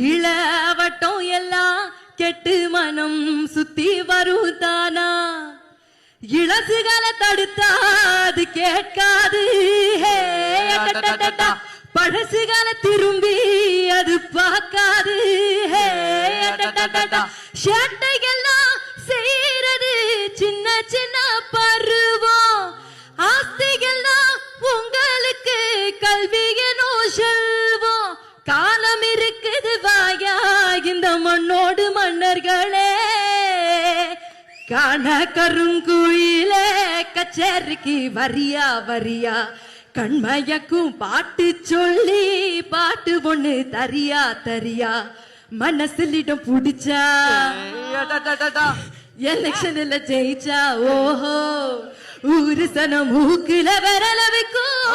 இளவட்டம் எல்லாம் கெட்டு மனம் சுத்தி வரும் தானா இளசுகளை தடுத்தா அது கேட்காது பழசுகளை திரும்பி அது பார்க்காது சேட்டைகள்லாம் செய்யறது சின்ன சின்ன பருவம் ஆஸ்திகள்லாம் உங்களுக்கு கல்வியனோ செல்வம் காலம் இருக்குது வாயா இந்த மண்ணோடு மன்னர்களே காண கருங்குயிலே கச்சேரிக்கு வரியா வரியா கண்மயக்கும் பாட்டு சொல்லி பாட்டு ஒண்ணு தரியா தரியா மனசுலிடம் புடிச்சா எலெக்ஷன்ல ஜெயிச்சா ஓஹோ ஊரு சனம் மூக்குல விரல வைக்கும்